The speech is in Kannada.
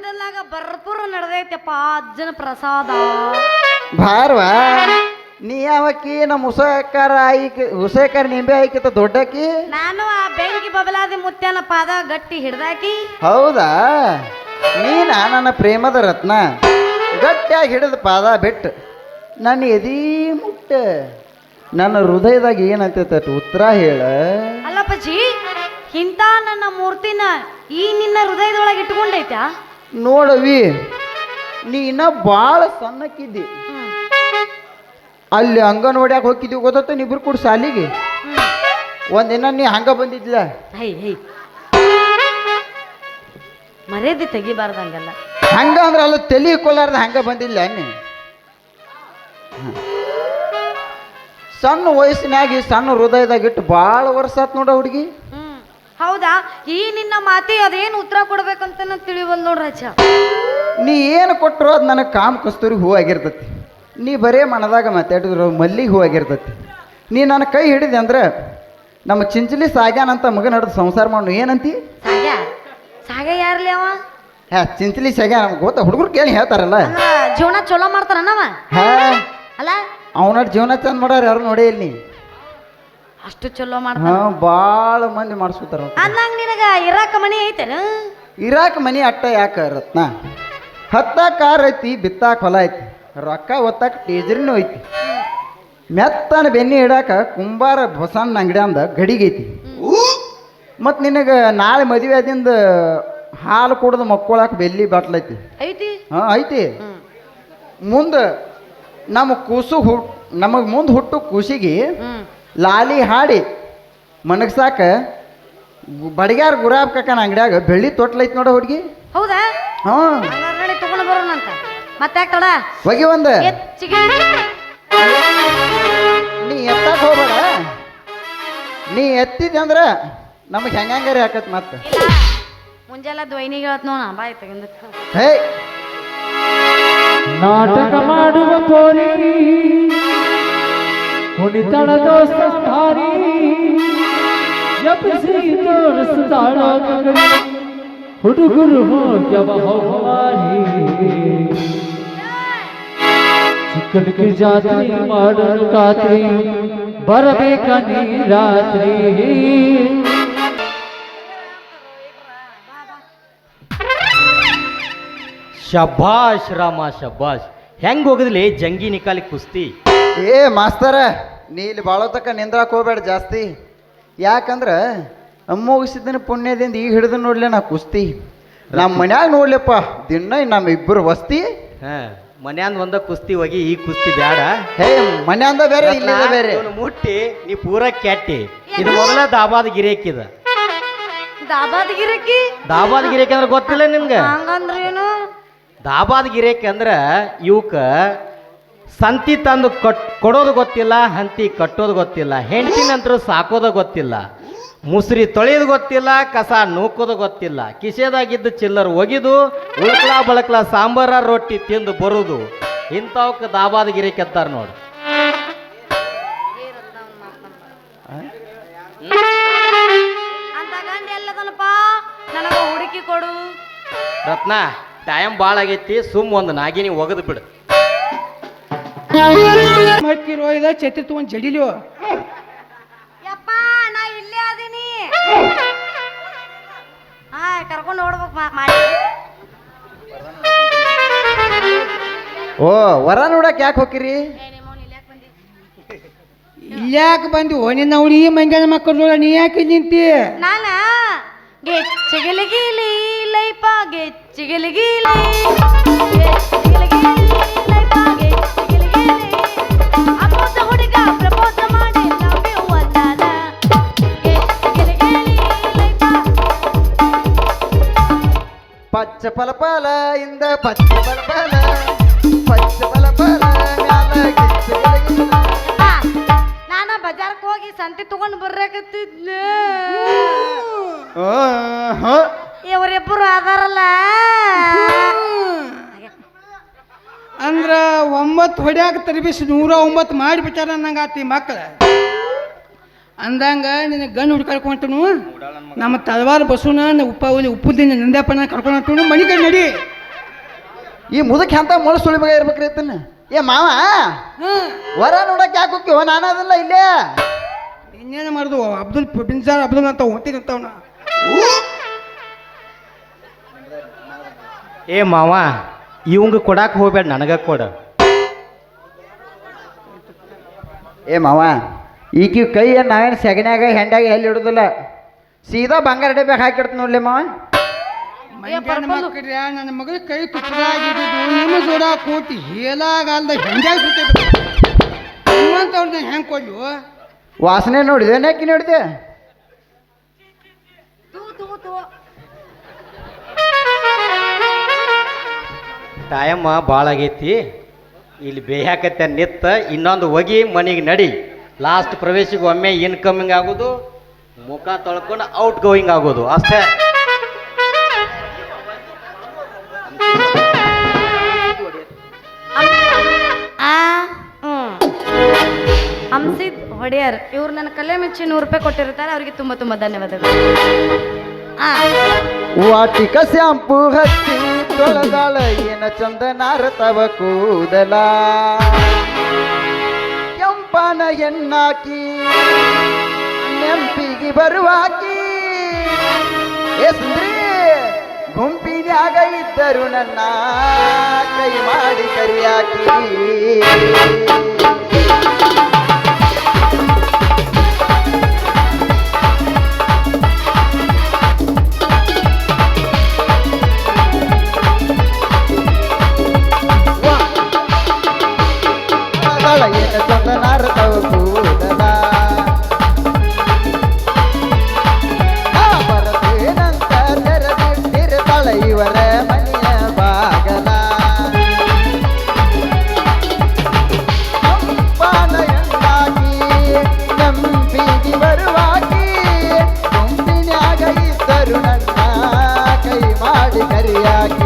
ಗದ್ದಲಾಗ ಭರ್ಪೂರ ನಡೆದೈತಪ್ಪ ಅಜ್ಜನ ಪ್ರಸಾದ. ಬಾರ್ವಾ ನೀ ಯಾವಕ್ಕಿ ನಮ್ಮ ಹುಸೇಕರ ನಿಂಬೆ ಆಯ್ಕಿತ ದೊಡ್ಡಕ್ಕಿ. ನಾನು ಆ ಬೆಂಕಿ ಬಬಲಾದಿ ಮುತ್ಯನ ಪಾದ ಗಟ್ಟಿ ಹಿಡ್ದಾಕಿ. ಹೌದಾ ನೀನ ನನ್ನ ಪ್ರೇಮದ ರತ್ನ ಗಟ್ಟಿಯಾಗಿ ಹಿಡಿದ ಪಾದ ಬಿಟ್ಟು ನನ್ನ ಎದಿ ಮುಟ್ಟ ನನ್ನ ಹೃದಯದಾಗ ಏನಂತೈತ ಉತ್ತರ ಹೇಳ. ಅಲ್ಲಪ್ಪಜ್ಜಿ ಇಂಥ ನನ್ನ ಮೂರ್ತಿನ ಈ ನಿನ್ನ ಹೃದಯದೊಳಗೆ ಇಟ್ಕೊಂಡೈತಾ? ನೋಡವಿ ನೀನ ಭಾಳ ಸಣ್ಣಕ್ಕಿದ್ದಿ. ಅಲ್ಲಿ ಅಂಗನವಾಡಿಯಾಗ ಹೋಗಿದ್ದೀವಿ ಗೊತ್ತ ನೀಬ್ರು ಕೂಡ ಸಾಲಿಗೆ. ಒಂದಿನ ನೀ ಹಂಗ ಬಂದಿದ್ಲ. ಹೈ ಹೈ ಮರ್ಯಾದೆ ತೆಗಿಬಾರ್ದಂಗಲ್ಲ. ಹಂಗ ಅಂದ್ರೆ ಅಲ್ಲ ತಲೆ ಕೊಲಾರ್ದ ಹಂಗ ಬಂದಿಲ್ಲ ನೀ. ಸಣ್ಣ ವಯಸ್ಸಿನಾಗಿ ಸಣ್ಣ ಹೃದಯದಾಗ ಇಟ್ಟು ಭಾಳ ವರ್ಷ ಆತ್ ನೋಡ ಹುಡುಗಿ. ಹೌದಾ ಈ ನಿನ್ನ ಮಾತಿ ಅದೇನು ಉತ್ತರ ಕೊಡ್ಬೇಕಂತ ತಿಳಿವಲ್ ನೋಡ್ರಜ್ಜ. ನೀ ಏನು ಕೊಟ್ಟರು ಅದು ನನಗೆ ಕಾಮ ಕಸ್ತೂರಿ ಹೂ ಆಗಿರ್ತತಿ. ನೀ ಬರೇ ಮನದಾಗ ಮಾತಾಡಿದ್ರು ಮಲ್ಲಿಗೆ ಹೂ ಆಗಿರ್ತತಿ. ನೀ ನನ್ನ ಕೈ ಹಿಡಿದೆ ಅಂದ್ರೆ ನಮ್ಮ ಚಿಂಚಲಿ ಸಾಗ್ಯಾನಂತ ಮಗನ ಹಿಡಿದು ಸಂಸಾರ ಮಾಡು ಏನಂತಿ? ಸಾಗ್ಯ ಸಾಗ್ಯ ಯಾರ್ಲಿ ಅವ? ಚಿಂಚಲಿ ಸಾಗ್ಯ ನಮ್ಗೆ ಗೊತ್ತಾ, ಹುಡುಗರು ಕೇಳಿ ಹೇಳ್ತಾರಲ್ಲ. ಜೀವನ ಚಲೋ ಮಾಡ್ತಾರನವ? ಅಲ್ಲ ಅವನ ಜೀವನ ಚಂದ ಮಾಡೋರು ಯಾರು ನೋಡೇ ಇಲ್ಲಿ. ಅಷ್ಟು ಚಲೋ ಮಾಡ್ತಾರ. ಭಾಳ ಮಂದಿ ಮಾಡಿಸ್ಕೊತಾರ. ಅಂದಂಗ ನಿನಗ ಇರಾಕ ಮನಿ ಐತೇನ? ಇರಾಕ ಮನಿ ಅಟ್ಟ ಯಾಕ ರತ್ನ, ಹತ್ತಾಕ ಕಾರ್ ಐತಿ, ಬಿತ್ತಾಕ ಹೊಲ ಐತಿ, ರೊಕ್ಕ ಒತ್ತಾಕ ಟೇಜರಿನೂ ಐತಿ, ಮೆತ್ತನ ಬೆನ್ನಿ ಇಡಾಕ ಕುಂಬಾರ ಬಸಣ್ಣ ಅಂಗಡಿ ಅಂದ ಗಡಿಗೈತಿ. ಮತ್ತು ನಿನಗೆ ನಾಳೆ ಮದುವೆ ಆದಿಂದ ಹಾಲು ಕುಡ್ದು ಮಕ್ಕೊಳಕ್ಕೆ ಬೆಲ್ಲಿ ಬಾಟ್ಲೈತಿ ಐತಿ. ಹಾಂ ಐತಿ. ಮುಂದೆ ನಮ್ಮ ಕೂಸು ನಮಗೆ ಮುಂದೆ ಹುಟ್ಟು ಕೂಸಿಗೆ ಲಾಲಿ ಹಾಡಿ ಮನಗ್ಸಾಕ ಬಡಿಗ್ಯಾರ ಗುರಾಬ್ ಕಾಕನ ಅಂಗಡಿಯಾಗ ಬೆಳ್ಳಿ ತೊಟ್ಲೈತಿ ನೋಡ ಹುಡುಗಿ. ಹೌದಾ? ಹಾಂ ತಗೊಂಡು ಬರೋಣಂತ. ಮತ್ತೆ ತಡ ಹೋಗಿ ಒಂದು ನೀ ಎತ್ತಕ್ಕೆ ಹೋಗ್ಬೇಡ. ನೀ ಎತ್ತಿದೆ ಅಂದ್ರೆ ನಮಗೆ ಹೆಂಗಾರಿ ಹಾಕತ್ ಮತ್ತೆ. ಮುಂಜಾನೆ ದ್ವೈನಿಗೆ ಹೇಳ್ತ ನೋಣ ಬಾಯ್ ತಗೊಂಡು. ಹೇ ನಾಟಕ ಮಾಡುವ ಪೋರಿ ಕುಣಿತಳ ದೋಸ್ತಾರಿ ಎಬ್ಬಿಸಿ ತೋರಿಸ್ತಾಳ ಹುಡುಗರು ಹೋಗ್ಯವ ಹೋಮಾರಿ ಚಿಕ್ಕನಿಗೆ ಜಾತ್ರೆ ಮಾಡಲು ಖಾತ್ರಿ ಬರಬೇಕ ನೀ ರಾತ್ರಿ. ಶಬಾಷ್ ರಾಮ ಶಬಾಷ್. ಹೆಂಗ್ ಹೋಗದ್ಲಿ ಜಂಗಿ ನಿಕಾಲಿ ಕುಸ್ತಿ? ಏ ಮಾಸ್ತರ ನೀ ಇಲ್ಲಿ ಬಾಳೋತಕ್ಕ ನಿಂದ್ರಾಕ್ ಹೋಗ್ಬೇಡ ಜಾಸ್ತಿ. ಯಾಕಂದ್ರೆ ಅಮ್ಮೋಗಿಸಿದ್ದನ ಪುಣ್ಯದಿಂದ ಈಗ ಹಿಡಿದು ನೋಡ್ಲಿ ನಾ ಕುಸ್ತಿ. ನಮ್ಮ ಮನ್ಯಾಗ ನೋಡ್ಲಿಪ್ಪ ದಿನ ನಮ್ಮ ಇಬ್ಬರು ವಸ್ತಿ. ಮನ್ಯಾಂದ ಒಂದ ಕುಸ್ತಿ ಹೋಗಿ ಈ ಕುಸ್ತಿ ಬ್ಯಾಡ. ಹೇ ಮನ್ಯಾಂದ ಬೇರೆ ಇಲ್ಲಿಂದ ಬೇರೆ. ಮುಟ್ಟಿ ನೀ ಪೂರ ಕೆಟ್ಟಿ. ಇದು ಮೊದಲ ದಾಬಾದ ಗಿರೇಕಿದ. ದಾಬಾದ ಗಿರಕಿ? ದಾಬಾದ ಗಿರೇಕಿ ಅಂದ್ರೆ ಗೊತ್ತಿಲ್ಲ ನಿಮ್ಗೆ? ಹಂಗಂದ್ರ ಏನು? ದಾಬಾದ ಗಿರೇಕಿ ಅಂದ್ರೆ ಇವಕ್ಕ ಸಂತಿ ತಂದು ಕೊಡೋದು ಗೊತ್ತಿಲ್ಲ, ಹಂತಿ ಕಟ್ಟೋದು ಗೊತ್ತಿಲ್ಲ, ಹೆಂಡತಿ ನಂತರ ಸಾಕೋದು ಗೊತ್ತಿಲ್ಲ, ಮುಸ್ರಿ ತೊಳೆಯೋದು ಗೊತ್ತಿಲ್ಲ, ಕಸ ನೂಕೋದು ಗೊತ್ತಿಲ್ಲ, ಕಿಸೆದಾಗಿದ್ದು ಚಿಲ್ಲರ್ ಒಗಿದು ಉಳ್ಕಲ ಬಳಕಲ ಸಾಂಬಾರ ರೊಟ್ಟಿ ತಿಂದು ಬರುದು. ಇಂಥವಕ್ಕೆ ದಾಬಾದ ಗಿರೇಕಿ ಅಂತಾರ ನೋಡಿ. ಅಂತ ಗಂಡ ಎಲ್ಲದನಪ್ಪ ನನಗ ಹುಡುಕಿ ಕೊಡು. ರತ್ನ ಟೈಮ್ ಭಾಳ ಆಗೈತಿ, ಸುಮ್ ಒಂದು ನಾಗಿನಿ ಒಗದು ಬಿಡು. ಮಕ್ಕಿರೋ ಇದ ಛತ್ರಿ ತಗೊಂಡ್ ಜಡಿಲಿಯೋ. ಯಪ್ಪ ನಾ ಇಲ್ಲೇ ಅದೀನಿ. ಕರ್ಕೊಂಡು ಓಡ್ಬೇಕು ಮಾಡಿ. ಓ ವರ ನೋಡಕ್ ಯಾಕೆ ಹೋಗಿರಿ? ಇಲ್ಯಾಕೆ ಬಂದಿ ನಿನ್ನ ಹುಡಿ ಮಂಗ್ಯಾನ ಮಕ್ಕಳು ನೀ ಯಾಕೆ ನಿಂತಿ? ನಾನ ಗೆಚ್ಚಗಿಲಿಗಿಲಿ ಲೈಪ ಗೆಚ್ಚಗಿಲಿಗಿಲಿ ಅಪ್ಪೋಸ ಹುಡುಗ ಪ್ರಪೋಸ ಮಾಡಿ ಲವ್ ಯು ಅಂದಾನ. ಪಚ್ಚ ಫಲ ಫಲ ಇಂದ ಪಚ್ಚ ಫಲ ಫಲ ಪಚ್ಚ ಫಲ ಫಲ ನಾನ ಬಜಾರ್ಕ್ ಹೋಗಿ ಸಂತಿ ತಗೊಂಡ್ ಬರ್ರಾಕತ್ತಿದ್ನೆ. ಇವರಿಬ್ಬರು ಆದಾರಲ್ಲ ಅಂದ್ರ 9 ಹೊಡ್ಯಾಕ ತರಬಿಸಿ 109 ಮಾಡಿಬಿಟ್ಟಾರ ಅನ್ನಂಗ ಆತಿ ಮಕ್ಕಳ. ಅಂದಂಗ ನಿನ್ನ ಗಂಡು ಹುಡ್ಕಾಡ್ಕೊಂಟನು ನಮ್ಮ ತಳವಾರ ಬಸವನ ಉಪ್ಪದಿಂದ ನಂದ್ಯಾಪನ ಕರ್ಕೊಂಡು ಮನೆ ಕಡೆ ನಡಿ. ಈ ಮುದಕ್ಕೆ ಅಂತ ಮೊಳ ಸುಳಿ ಮಗ ಇರ್ಬೇಕ್ರಿ ಇತ್ತನ ಏ ಮಾವ ವರ ನೋಡಕ್ ಯಾಕೆ ಹೋಗ್ತೀವ ನಾನು ಅದಲ್ಲ ಇಲ್ಲೇ ಇನ್ನೇನು ಮಾಡುದು ಅಬ್ದುಲ್ ಬಿನ್ಸಾರ್ ಅಬ್ದುಲ್ ಅಂತ ಹೋಗ್ತೀನಿ ಅಂತವನ. ಏ ಮಾವ ಇವಂಗ ಕೊಡಾಕ್ ಹೋಗ್ಬೇಡ, ನನಗ ಕೊಡ. ಏ ಮಾವ ಈಕಿ ಕೈ ನಾವೇನು ಸೆಗಣ್ಯಾಗ ಹೆಂಡ್ಯಾಗ ಎಲ್ಲಿ ಇಡುದಿಲ್ಲ, ಸೀದಾ ಬಂಗಾರ ಡಬ್ಯಾಗ ಹಾಕಿಡ್ತೀನಿ ನೋಡ್ಲಿ ಮಾವ. ಮಂಗ್ಯಾನ ಮಕ್ಕಳ್ರಿ ನನ್ನ ಮಗಳ ಕೈ ತುಪ್ಪದಾಗಿದ್ದು ನಿಮ್ಮ ಜೋಡ ಕೋಟಿ ಹೇಲಾಗಲ್ದ ಹೆಂಗ್ಯಾಗ ಸುತ್ತೈತೆ ನಿಮ್ಮಂತವ್ರನ್ನ ಹೆಂಗೆ ಕೊಡ್ಲು? ವಾಸನೆ ನೋಡಿದೆ ಯಾಕೆ ನೋಡಿದೆ? ಟೈಮ್ ಭಾಳ ಆಗೈತಿ, ಇಲ್ಲಿ ಬೇಯಾಕತ್ತೆ ನಿತ್ತ, ಇನ್ನೊಂದು ಹೋಗಿ ಮನೆಗೆ ನಡಿ. ಲಾಸ್ಟ್ ಪ್ರವೇಶಿಗೆ ಒಮ್ಮೆ ಇನ್ಕಮಿಂಗ್ ಆಗೋದು, ಮುಖ ತೊಳ್ಕೊಂಡು ಔಟ್ ಗೋಯಿಂಗ್ ಆಗೋದು ಅಷ್ಟೇ. ಹಂಸಿದ್ ಹೊಡೆಯರ್ ಇವ್ರು ನನ್ನ ಕಲೆ ಮೆಚ್ಚಿ 100 ರೂಪಾಯಿ ಕೊಟ್ಟಿರ್ತಾರೆ, ಅವರಿಗೆ ತುಂಬಾ ತುಂಬಾ ಧನ್ಯವಾದಗಳು. ವಾಟಿಕ ಶಾಂಪು ಹಚ್ಚಿ ತೊಳೆದಾಳ ಏನ ಚಂದ ನಾರತವ ಕೂದಲ, ಕೆಂಪನ ಹೆಣ್ಣಾಕಿ ನೆಂಪಿಗೆ ಬರುವಾಕಿ, ಏ ಸುಂದ್ರಿ ಗುಂಪಿನ್ಯಾಗ ಇದ್ದರು ನನ್ನ ಕೈ ಮಾಡಿ ಕರಿಯಾಕಿ. ನಾರತವ ಕೂದಲ ಬರದೇನಂತ ತೆರೆದಿಟ್ಟಿರ್ತಾಳ ಇವರ ಮನೆಯ ಬಾಗಲ, ಕಂಪಾನ ಎಂದಾಗಿ ನಂಬಿಗೆ ಬರುವಾಗಿ, ಗುಂಪಿನ್ಯಾಗ ಇದ್ದರು ನನ್ನ ಕೈ ಮಾಡಿ ಕರಿಯಾಗಿ.